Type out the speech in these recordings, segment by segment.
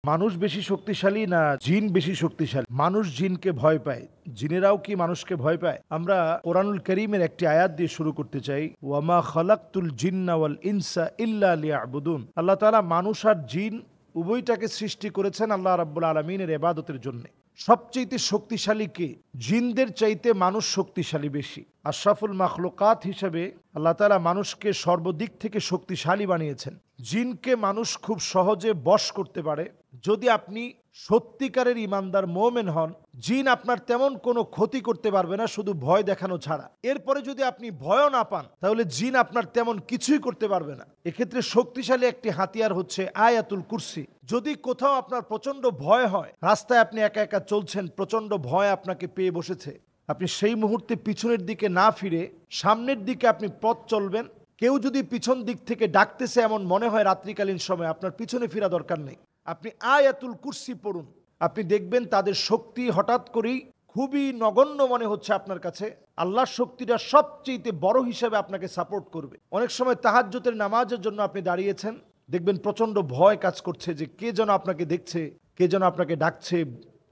মানুষ বেশি শক্তিশালী না জিন বেশি শক্তিশালী? মানুষ জিনকে ভয় পায়, জিনেরাও কি মানুষকে ভয় পায়? আমরা কোরআনুল কারীমের একটি আয়াত দিয়ে শুরু করতে চাই। ওয়ামা খালাকতুল জিন্না ওয়াল ইনসা ইল্লা লিয়াবুদুন। আল্লাহ তাআলা মানুষ আর জিন উভয়টাকে সৃষ্টি করেছেন আল্লাহ রাব্বুল আলামিনের ইবাদতের জন্য। সবচেয়ে শক্তিশালী কে? জিনদের চাইতে মানুষ শক্তিশালী বেশি। আশরাফুল মাখলুকাত হিসেবে আল্লাহ তাআলা মানুষকে সর্বদিক থেকে শক্তিশালী বানিয়েছেন। জিনকে মানুষ খুব সহজে বশ করতে পারে। যদি আপনি সত্যিকারের ইমানদার মোমেন হন, জিন আপনার তেমন কোনো ক্ষতি করতে পারবে না, শুধু ভয় দেখানো ছাড়া। এরপরে যদি আপনি ভয়ও না পান, তাহলে জিন আপনার তেমন কিছুই করতে পারবে না। এক্ষেত্রে শক্তিশালী একটি হাতিয়ার হচ্ছে আয়াতুল কুরসি। যদি কোথাও আপনার প্রচন্ড ভয় হয়, রাস্তায় আপনি একা একা চলছেন, প্রচন্ড ভয় আপনাকে পেয়ে বসেছে, আপনি সেই মুহূর্তে পিছনের দিকে না ফিরে সামনের দিকে আপনি পথ চলবেন। কেউ যদি পিছন দিক থেকে ডাকতেছে এমন মনে হয় রাত্রিকালীন সময়, আপনার পিছনে ফেরা দরকার নেই, আপনি আয়াতুল কুরসি পড়ুন। আপনি দেখবেন তাদের শক্তি হঠাৎ করেই খুবই নগণ্য মনে হচ্ছে আপনার কাছে। আল্লাহর শক্তিটা সবচেয়ে বড় হিসেবে আপনাকে সাপোর্ট করবে। অনেক সময় তাহাজ্জুদের নামাজের জন্য আপনি দাঁড়িয়েছেন, দেখবেন প্রচন্ড ভয় কাজ করছে যে কে যেন আপনাকে দেখছে, কে যেন আপনাকে ডাকছে,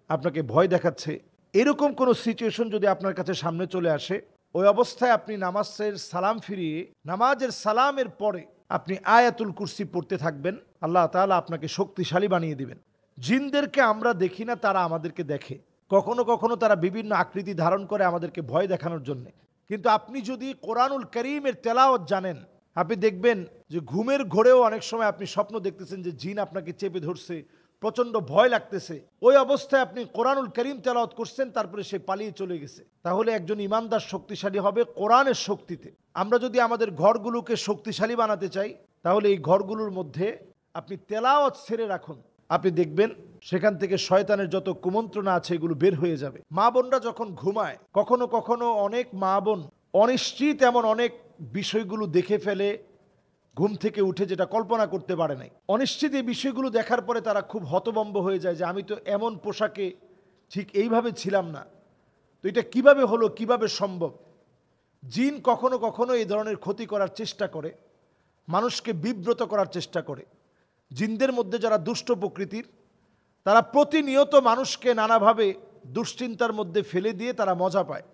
আপনাকে ভয় দেখাচ্ছে। এরকম কোনো সিচুয়েশন যদি আপনার কাছে সামনে চলে আসে, ওই অবস্থায় আপনি নামাজের সালাম ফিরিয়ে নামাজের সালামের পরে আপনি আয়াতুল কুরসি পড়তে থাকবেন। আল্লাহ তাআলা আপনাকে শক্তিশালী বানিয়ে দিবেন। জিনদেরকে আমরা দেখি না, তারা আমাদেরকে দেখে। কখনো কখনো তারা বিভিন্ন আকৃতি ধারণ করে আমাদেরকে ভয় দেখানোর জন্য। কিন্তু আপনি যদি কোরআনুল কারীমের তেলাওয়াত জানেন, আপনি দেখবেন যে ঘুমের ঘোরেও অনেক সময় আপনি স্বপ্ন দেখতেছেন যে জিন আপনাকে চেপে ধরছে, প্রচন্ড ভয় লাগতেছে। ওই অবস্থায় আপনি কোরআনুল কারীম তেলাওয়াত করছেন, তারপরে সে পালিয়ে চলে গেছে। তাহলে একজন ইমানদার শক্তিশালী হবে কোরআনের শক্তিতে। আমরা যদি আমাদের ঘরগুলোকে শক্তিশালী বানাতে চাই, তাহলে এই ঘরগুলোর মধ্যে আপনি তেলাওয়াত ছেড়ে রাখুন। আপনি দেখবেন সেখান থেকে শয়তানের যত কুমন্ত্রণা আছে এগুলো বের হয়ে যাবে। মা বোনরা যখন ঘুমায়, কখনো কখনো অনেক মা বোন অনিশ্চিত এমন অনেক বিষয়গুলো দেখে ফেলে ঘুম থেকে উঠে, যেটা কল্পনা করতে পারে নাই। অনিশ্চিত এই বিষয়গুলো দেখার পরে তারা খুব হতভম্ব হয়ে যায় যে আমি তো এমন পোশাকে ঠিক এইভাবে ছিলাম না, তো এটা কিভাবে হলো, কিভাবে সম্ভব? জিন কখনো কখনো এই ধরনের ক্ষতি করার চেষ্টা করে, মানুষকে বিব্রত করার চেষ্টা করে। জিনদের মধ্যে যারা দুষ্ট প্রকৃতির, তারা প্রতিনিয়ত মানুষকে নানাভাবে দুশ্চিন্তার মধ্যে ফেলে দিয়ে তারা মজা পায়।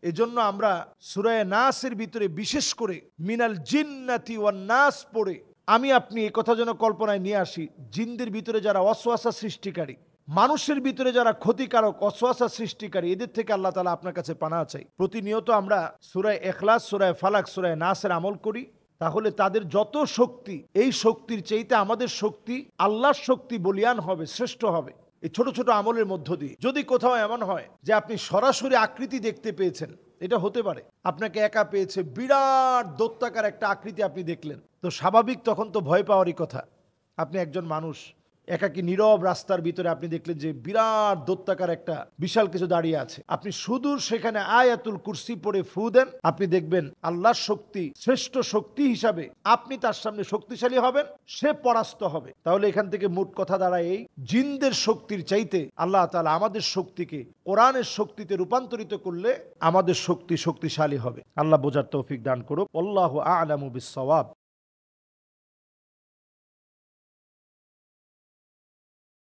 এজন্য আমরা সূরা নাসের ভিতরে বিশেষ করে মিনাল জিন্নাতি ওয়ান নাস পড়ে আমি আপনি এই কথা যেন কল্পনায় নিয়ে আসি, জিনদের ভিতরে যারা ওয়াসওয়াসা সৃষ্টিকারী, মানুষের ভিতরে যারা ক্ষতিকারক ওয়াসওয়াসা সৃষ্টিকারী, এদের থেকে আল্লাহ তাআলা আপনার কাছে পানাহ চাই। প্রতিনিয়ত আমরা সূরা ইখলাস, সূরা ফালাক, সূরা নাসের আমল করি, তাহলে তাদের যত শক্তি, এই শক্তির চাইতে আমাদের শক্তি, আল্লাহর শক্তি বলিয়ান হবে, শ্রেষ্ঠ হবে এই ছোট ছোট আমলের মধ্য দিয়ে। যদি কোথাও এমন হয় যে আপনি সরাসরি আকৃতি দেখতে পেয়েছেন, এটা হতে পারে আপনাকে একা পেয়েছে, বিরাট দৈত্যাকার একটা আকৃতি আপনি দেখলেন, তো স্বাভাবিক তখন তো ভয় পাওয়ারই কথা। আপনি একজন মানুষ একাকী নীরব রাস্তার ভিতরে আপনি দেখলেন যে বিরাট দৈত্যাকার একটা বিশাল কিছু দাঁড়িয়ে আছে, আপনি শুধু সেখানে আয়াতুল কুরসি পড়ে ফু দেন, আপনি দেখবেন আল্লাহর শক্তি শ্রেষ্ঠ শক্তি হিসাবে আপনি তার সামনে শক্তিশালী হবেন, সে পরাস্ত হবে। তাহলে এখান থেকে মোট কথা দাঁড়ায় এই, জিনদের শক্তির চাইতে আল্লাহ তাআলা আমাদের শক্তিকে কোরআনের শক্তিতে রূপান্তরিত করলে আমাদের শক্তি শক্তিশালী হবে। আল্লাহ বোঝার তৌফিক দান করুক। আল্লাহু আ'লামু বিস-সাওয়াব।